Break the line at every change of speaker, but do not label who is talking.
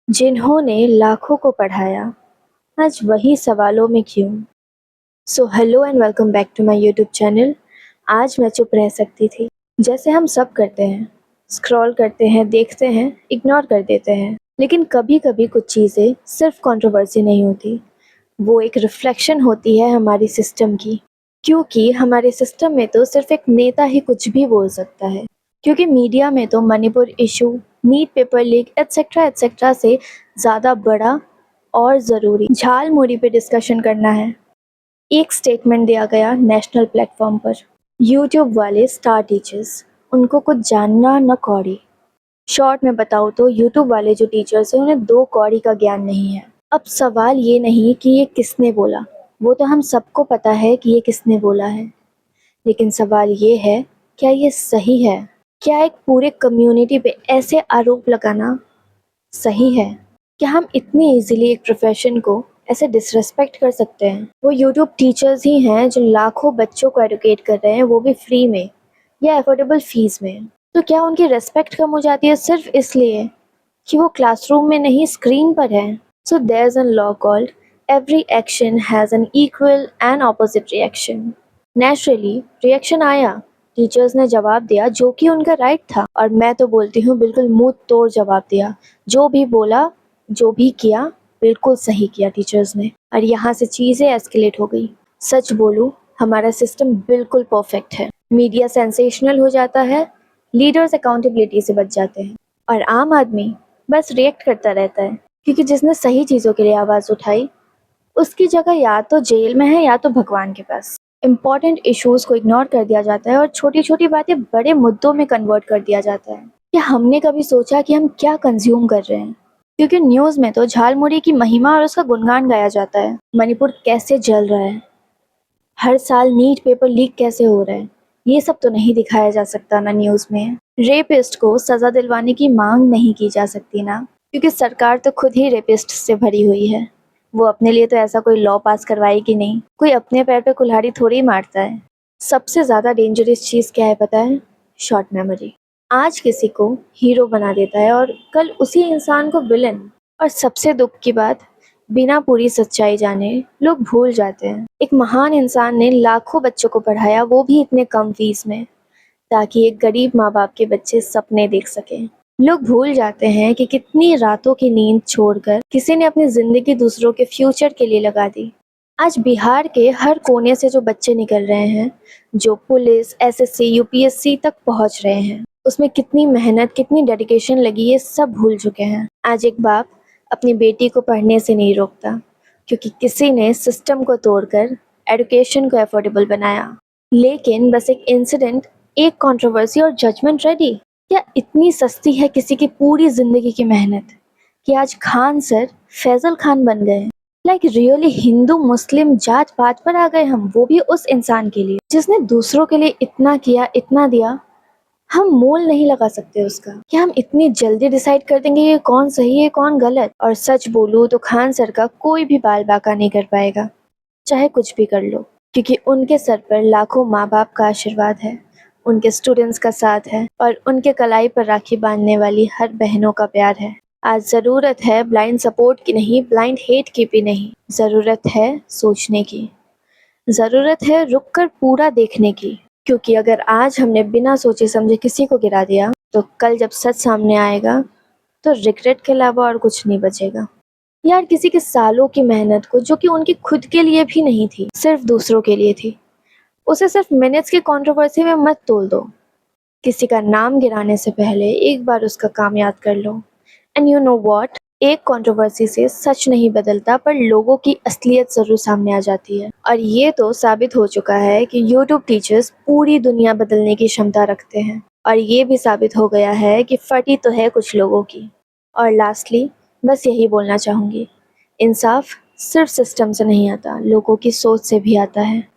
जिन्होंने लाखों को पढ़ाया, आज वही सवालों में क्यों? So hello and welcome back to my YouTube channel. आज मैं चुप रह सकती थी, जैसे हम सब करते हैं। स्क्रॉल करते हैं, देखते हैं, इग्नोर कर देते हैं। लेकिन कभी कभी कुछ चीज़ें सिर्फ कंट्रोवर्सी नहीं होती, वो एक रिफ्लेक्शन होती है हमारी सिस्टम की। क्योंकि हमारे सिस्टम में तो सिर्फ एक नेता ही कुछ भी बोल सकता है। क्योंकि मीडिया में तो Manipur issue, NEET paper leak etcetera etcetera से ज़्यादा बड़ा और ज़रूरी झालमुड़ी पे डिस्कशन करना है। एक स्टेटमेंट दिया गया नेशनल प्लेटफॉर्म पर। यूट्यूब वाले स्टार टीचर्स, उनको कुछ जानना न कौड़ी। शॉर्ट में बताऊँ तो यूट्यूब वाले जो टीचर्स हैं उन्हें दो कौड़ी का ज्ञान नहीं है। अब सवाल ये नहीं कि ये किसने बोला, वो तो हम सबको पता है कि ये किसने बोला है। लेकिन सवाल ये है, क्या ये सही है? क्या एक पूरे कम्युनिटी पे ऐसे आरोप लगाना सही है? क्या हम इतनी इजीली एक प्रोफेशन को ऐसे डिसरेस्पेक्ट कर सकते हैं? वो यूट्यूब टीचर्स ही हैं जो लाखों बच्चों को एडुकेट कर रहे हैं, वो भी फ्री में या अफोर्डेबल फीस में। तो क्या उनकी रेस्पेक्ट कम हो जाती है सिर्फ इसलिए कि वो क्लासरूम में नहीं स्क्रीन पर है? So there is a law called every action has an equal and opposite reaction. Naturally reaction आया, टीचर्स ने जवाब दिया जो कि उनका राइट था, और मैं तो बोलती हूँ बिल्कुल मुंह तोड़ जवाब दिया। जो भी बोला, जो भी किया, बिल्कुल सही किया टीचर्स ने। और यहाँ से चीज़ें एस्केलेट हो गई। सच बोलूँ, हमारा सिस्टम बिल्कुल परफेक्ट है। मीडिया सेंसेशनल हो जाता है, लीडर्स अकाउंटेबिलिटी से बच जाते हैं, और आम आदमी बस रिएक्ट करता रहता है। क्योंकि जिसने सही चीज़ों के लिए आवाज़ उठाई, उसकी जगह या तो जेल में है या तो भगवान के पास। इम्पॉर्टेंट इश्यूज को इग्नोर कर दिया जाता है और छोटी छोटी बातें बड़े मुद्दों में कन्वर्ट कर दिया जाता है। क्या हमने कभी सोचा कि हम क्या कंज्यूम कर रहे हैं? क्योंकि न्यूज़ में तो झालमुड़ी की महिमा और उसका गुणगान गाया जाता है। मणिपुर कैसे जल रहा है, हर साल नीट पेपर लीक कैसे हो रहा है, ये सब तो नहीं दिखाया जा सकता ना न्यूज़ में। रेपिस्ट को सज़ा दिलवाने की मांग नहीं की जा सकती ना, क्योंकि सरकार तो खुद ही रेपिस्ट से भरी हुई है। वो अपने लिए तो ऐसा कोई लॉ पास करवाएगी नहीं। कोई अपने पैर पे कुल्हाड़ी थोड़ी मारता है। सबसे ज़्यादा डेंजरस चीज़ क्या है पता है? Short memory. आज किसी को हीरो बना देता है और कल उसी इंसान को विलन। और सबसे दुख की बात, बिना पूरी सच्चाई जाने लोग भूल जाते हैं। एक महान इंसान ने लाखों बच्चों को पढ़ाया, वो भी इतने कम फीस में, ताकि एक गरीब माँ बाप के बच्चे सपने देख सकें। लोग भूल जाते हैं कि कितनी रातों की नींद छोड़कर किसी ने अपनी जिंदगी दूसरों के फ्यूचर के लिए लगा दी। आज बिहार के हर कोने से जो बच्चे निकल रहे हैं, जो पुलिस, एसएससी, यूपीएससी तक पहुंच रहे हैं, उसमें कितनी मेहनत, कितनी डेडिकेशन लगी, ये सब भूल चुके हैं। आज एक बाप अपनी बेटी को पढ़ने से नहीं रोकता, क्योंकि किसी ने सिस्टम को तोड़कर एजुकेशन को अफोर्डेबल बनाया। लेकिन बस एक इंसिडेंट, एक कंट्रोवर्सी और जजमेंट रेडी। क्या इतनी सस्ती है किसी की पूरी जिंदगी की मेहनत कि आज खान सर फैजल खान बन गए? लाइक रियली हिंदू मुस्लिम जात पात पर आ गए हम, वो भी उस इंसान के लिए जिसने दूसरों के लिए इतना किया, इतना दिया। हम मोल नहीं लगा सकते उसका। क्या हम इतनी जल्दी डिसाइड कर देंगे ये कौन सही है कौन गलत? और सच बोलूं तो खान सर का कोई भी बाल बाका नहीं कर पाएगा, चाहे कुछ भी कर लो। क्योंकि उनके सर पर लाखों माँ बाप का आशीर्वाद है, उनके स्टूडेंट्स का साथ है, और उनके कलाई पर राखी बांधने वाली हर बहनों का प्यार है। आज ज़रूरत है ब्लाइंड सपोर्ट की नहीं, ब्लाइंड हेट की भी नहीं। ज़रूरत है सोचने की, ज़रूरत है रुक कर पूरा देखने की। क्योंकि अगर आज हमने बिना सोचे समझे किसी को गिरा दिया, तो कल जब सच सामने आएगा तो रिग्रेट के अलावा और कुछ नहीं बचेगा। यार, किसी के सालों की मेहनत को, जो कि उनकी खुद के लिए भी नहीं थी, सिर्फ दूसरों के लिए थी, उसे सिर्फ मिनट्स की कंट्रोवर्सी में मत तोल दो। किसी का नाम गिराने से पहले एक बार उसका काम याद कर लो। एंड यू नो व्हाट, एक कंट्रोवर्सी से सच नहीं बदलता, पर लोगों की असलियत जरूर सामने आ जाती है। और ये तो साबित हो चुका है कि यूट्यूब टीचर्स पूरी दुनिया बदलने की क्षमता रखते हैं। और ये भी साबित हो गया है कि फटी तो है कुछ लोगों की। और लास्टली बस यही बोलना चाहूँगी, इंसाफ सिर्फ सिस्टम से नहीं आता, लोगों की सोच से भी आता है।